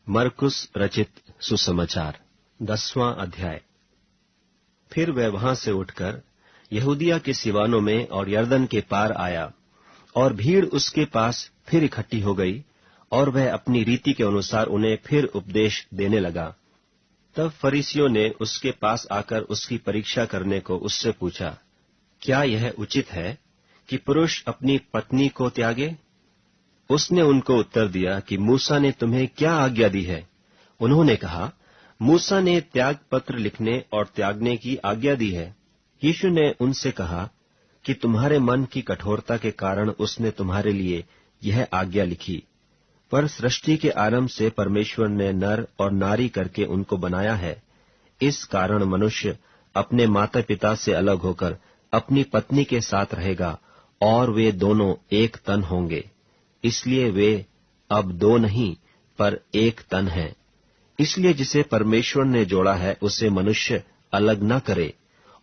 मरकुस रचित सुसमाचार 10वां अध्याय। फिर वह वहां से उठकर यहूदिया के सिवानों में और यरदन के पार आया, और भीड़ उसके पास फिर इकट्ठी हो गई, और वह अपनी रीति के अनुसार उन्हें फिर उपदेश देने लगा। तब फरीसियों ने उसके पास आकर उसकी परीक्षा करने को उससे पूछा, क्या यह उचित है कि पुरुष अपनी पत्नी को त्यागे? उसने उनको उत्तर दिया कि मूसा ने तुम्हें क्या आज्ञा दी है? उन्होंने कहा, मूसा ने त्याग पत्र लिखने और त्यागने की आज्ञा दी है। यीशु ने उनसे कहा कि तुम्हारे मन की कठोरता के कारण उसने तुम्हारे लिए यह आज्ञा लिखी, पर सृष्टि के आरंभ से परमेश्वर ने नर और नारी करके उनको बनाया है। इस कारण मनुष्य अपने माता पिता से अलग होकर अपनी पत्नी के साथ रहेगा, और वे दोनों एक तन होंगे। इसलिए वे अब दो नहीं पर एक तन हैं। इसलिए जिसे परमेश्वर ने जोड़ा है उसे मनुष्य अलग न करे।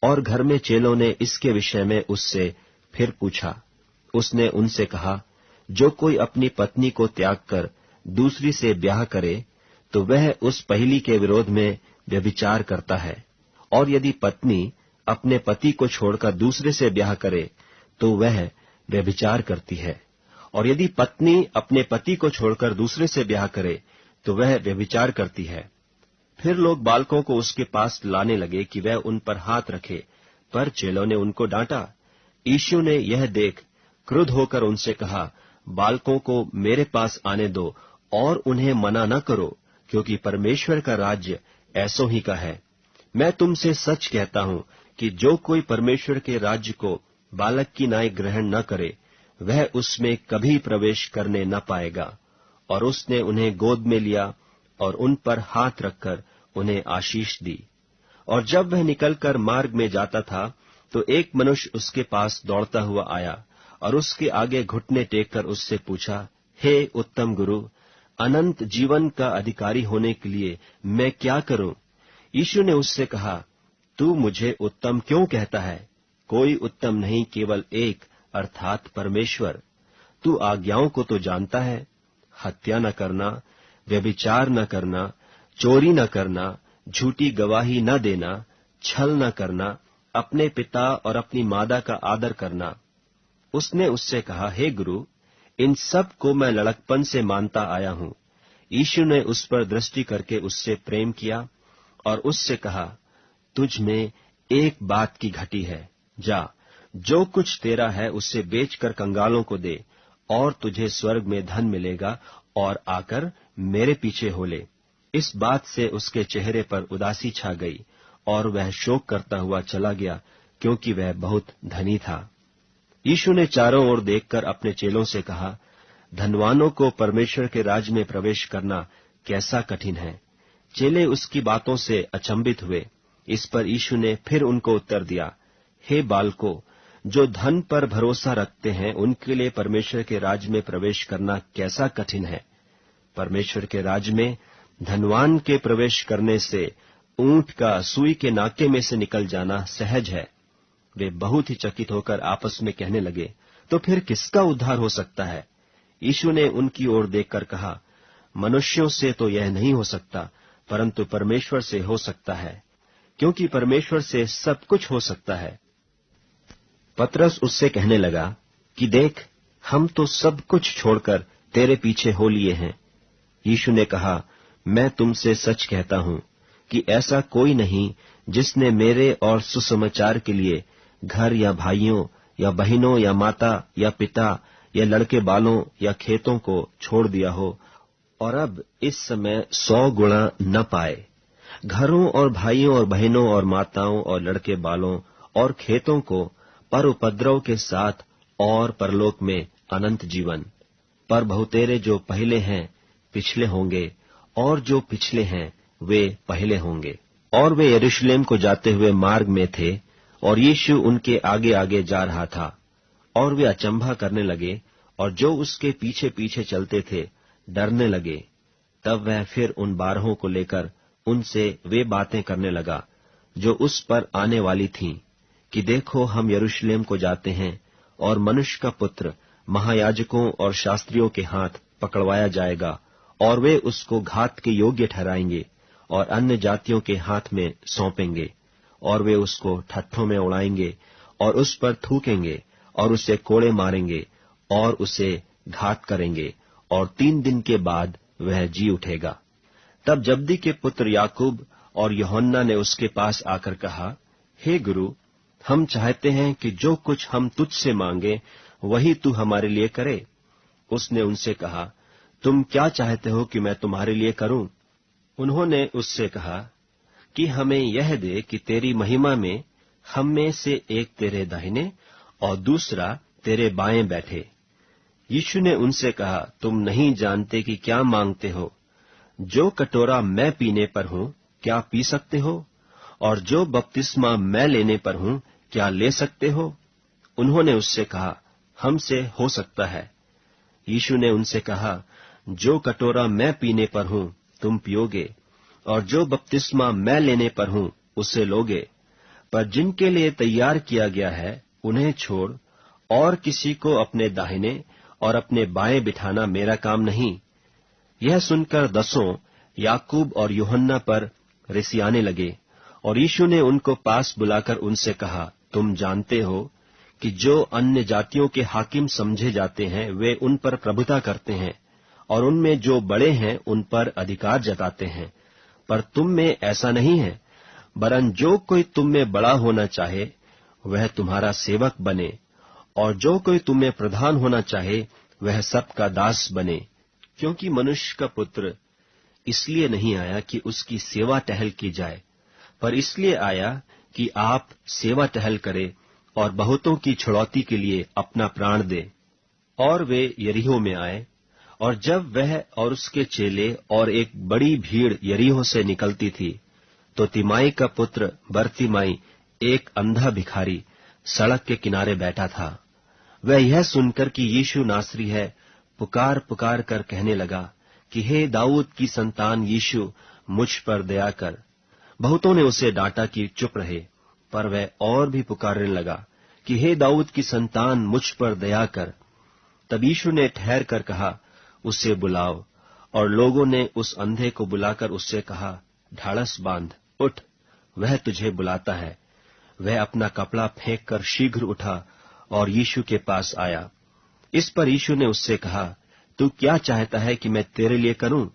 और घर में चेलों ने इसके विषय में उससे फिर पूछा। उसने उनसे कहा, जो कोई अपनी पत्नी को त्याग कर दूसरी से ब्याह करे तो वह उस पहली के विरोध में व्यभिचार करता है, और यदि पत्नी अपने पति को छोड़कर दूसरे से ब्याह करे तो वह व्यभिचार करती है, और यदि पत्नी अपने पति को छोड़कर दूसरे से ब्याह करे तो वह व्यभिचार करती है। फिर लोग बालकों को उसके पास लाने लगे कि वह उन पर हाथ रखे, पर चेलों ने उनको डांटा। यीशु ने यह देख क्रुद्ध होकर उनसे कहा, बालकों को मेरे पास आने दो और उन्हें मना न करो, क्योंकि परमेश्वर का राज्य ऐसों ही का है। मैं तुमसे सच कहता हूं कि जो कोई परमेश्वर के राज्य को बालक की नाई ग्रहण न करे, वह उसमें कभी प्रवेश करने न पाएगा। और उसने उन्हें गोद में लिया और उन पर हाथ रखकर उन्हें आशीष दी। और जब वह निकलकर मार्ग में जाता था तो एक मनुष्य उसके पास दौड़ता हुआ आया और उसके आगे घुटने टेक कर उससे पूछा, हे उत्तम गुरु, अनंत जीवन का अधिकारी होने के लिए मैं क्या करूं? यीशु ने उससे कहा, तू मुझे उत्तम क्यों कहता है? कोई उत्तम नहीं, केवल एक, अर्थात परमेश्वर। तू आज्ञाओं को तो जानता है, हत्या न करना, व्यभिचार न करना, चोरी न करना, झूठी गवाही न देना, छल न करना, अपने पिता और अपनी माता का आदर करना। उसने उससे कहा, हे गुरु, इन सब को मैं लड़कपन से मानता आया हूं। यीशु ने उस पर दृष्टि करके उससे प्रेम किया और उससे कहा, तुझ में एक बात की घटी है। जा, जो कुछ तेरा है उससे बेचकर कंगालों को दे, और तुझे स्वर्ग में धन मिलेगा, और आकर मेरे पीछे हो ले। इस बात से उसके चेहरे पर उदासी छा गई, और वह शोक करता हुआ चला गया, क्योंकि वह बहुत धनी था। यीशु ने चारों ओर देखकर अपने चेलों से कहा, धनवानों को परमेश्वर के राज्य में प्रवेश करना कैसा कठिन है। चेले उसकी बातों से अचंभित हुए। इस पर यीशु ने फिर उनको उत्तर दिया, हे बालकों, जो धन पर भरोसा रखते हैं उनके लिए परमेश्वर के राज्य में प्रवेश करना कैसा कठिन है। परमेश्वर के राज्य में धनवान के प्रवेश करने से ऊंट का सुई के नाके में से निकल जाना सहज है। वे बहुत ही चकित होकर आपस में कहने लगे, तो फिर किसका उद्धार हो सकता है? यीशु ने उनकी ओर देखकर कहा, मनुष्यों से तो यह नहीं हो सकता, परंतु परमेश्वर से हो सकता है, क्योंकि परमेश्वर से सब कुछ हो सकता है। पतरस उससे कहने लगा कि देख, हम तो सब कुछ छोड़कर तेरे पीछे हो लिए हैं। यीशु ने कहा, मैं तुमसे सच कहता हूं कि ऐसा कोई नहीं जिसने मेरे और सुसमाचार के लिए घर या भाइयों या बहनों या माता या पिता या लड़के बालों या खेतों को छोड़ दिया हो, और अब इस समय 100 गुणा न पाए। घरों और भाइयों और बहनों और माताओं और लड़के बालों और खेतों को पर उपद्रव के साथ, और परलोक में अनंत जीवन। पर बहुतेरे जो पहले हैं पिछले होंगे, और जो पिछले हैं वे पहले होंगे। और वे यरूशलेम को जाते हुए मार्ग में थे, और यीशु उनके आगे आगे जा रहा था। और वे अचंभा करने लगे, और जो उसके पीछे पीछे चलते थे डरने लगे। तब वह फिर उन 12 को लेकर उनसे वे बातें करने लगा जो उस पर आने वाली थीं, कि देखो, हम यरूशलेम को जाते हैं, और मनुष्य का पुत्र महायाजकों और शास्त्रियों के हाथ पकड़वाया जाएगा, और वे उसको घात के योग्य ठहराएंगे और अन्य जातियों के हाथ में सौंपेंगे, और वे उसको ठट्ठों में उड़ाएंगे और उस पर थूकेंगे और उसे कोड़े मारेंगे और उसे घात करेंगे, और 3 दिन के बाद वह जी उठेगा। तब जब्दी के पुत्र याकूब और यूहन्ना ने उसके पास आकर कहा, हे गुरु, हम चाहते हैं कि जो कुछ हम तुझसे मांगे वही तू हमारे लिए करे। उसने उनसे कहा, तुम क्या चाहते हो कि मैं तुम्हारे लिए करूं? उन्होंने उससे कहा कि हमें यह दे कि तेरी महिमा में हम में से एक तेरे दाहिने और दूसरा तेरे बाएं बैठे। यीशु ने उनसे कहा, तुम नहीं जानते कि क्या मांगते हो। जो कटोरा मैं पीने पर हूं, क्या पी सकते हो? और जो बपतिस्मा मैं लेने पर हूं, क्या ले सकते हो? उन्होंने उससे कहा, हमसे हो सकता है। यीशु ने उनसे कहा, जो कटोरा मैं पीने पर हूं, तुम पियोगे, और जो बपतिस्मा मैं लेने पर हूं, उसे लोगे। पर जिनके लिए तैयार किया गया है, उन्हें छोड़ और किसी को अपने दाहिने और अपने बाएं बिठाना मेरा काम नहीं। यह सुनकर 10 याकूब और यूहन्ना पर रिसियाने लगे, और यीशु ने उनको पास बुलाकर उनसे कहा, तुम जानते हो कि जो अन्य जातियों के हाकिम समझे जाते हैं, वे उन पर प्रभुता करते हैं, और उनमें जो बड़े हैं उन पर अधिकार जताते हैं। पर तुम में ऐसा नहीं है, वरन जो कोई तुम में बड़ा होना चाहे वह तुम्हारा सेवक बने, और जो कोई तुम में प्रधान होना चाहे वह सबका दास बने। क्योंकि मनुष्य का पुत्र इसलिए नहीं आया कि उसकी सेवा टहल की जाए, पर इसलिए आया कि आप सेवा टहल करे और बहुतों की छुड़ौती के लिए अपना प्राण दे। और वे यरीहो में आए, और जब वह और उसके चेले और एक बड़ी भीड़ यरीहो से निकलती थी, तो तिमाई का पुत्र बरतिमाई, एक अंधा भिखारी, सड़क के किनारे बैठा था। वह यह सुनकर कि यीशु नासरी है, पुकार पुकार कर कहने लगा कि हे दाऊद की संतान यीशु, मुझ पर दया कर। बहुतों ने उसे डांटा कि चुप रहे, पर वह और भी पुकारने लगा कि हे दाऊद की संतान, मुझ पर दया कर। तब यीशु ने ठहर कर कहा, उसे बुलाओ। और लोगों ने उस अंधे को बुलाकर उससे कहा, ढाढ़स बांध, उठ, वह तुझे बुलाता है। वह अपना कपड़ा फेंक कर शीघ्र उठा और यीशु के पास आया। इस पर यीशु ने उससे कहा, तू क्या चाहता है कि मैं तेरे लिए करूं?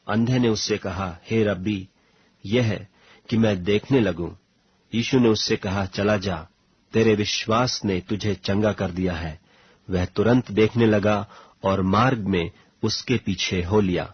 अंधे ने उससे कहा, हे रब्बी, यह है कि मैं देखने लगूं। यीशु ने उससे कहा, चला जा, तेरे विश्वास ने तुझे चंगा कर दिया है। वह तुरंत देखने लगा और मार्ग में उसके पीछे हो लिया।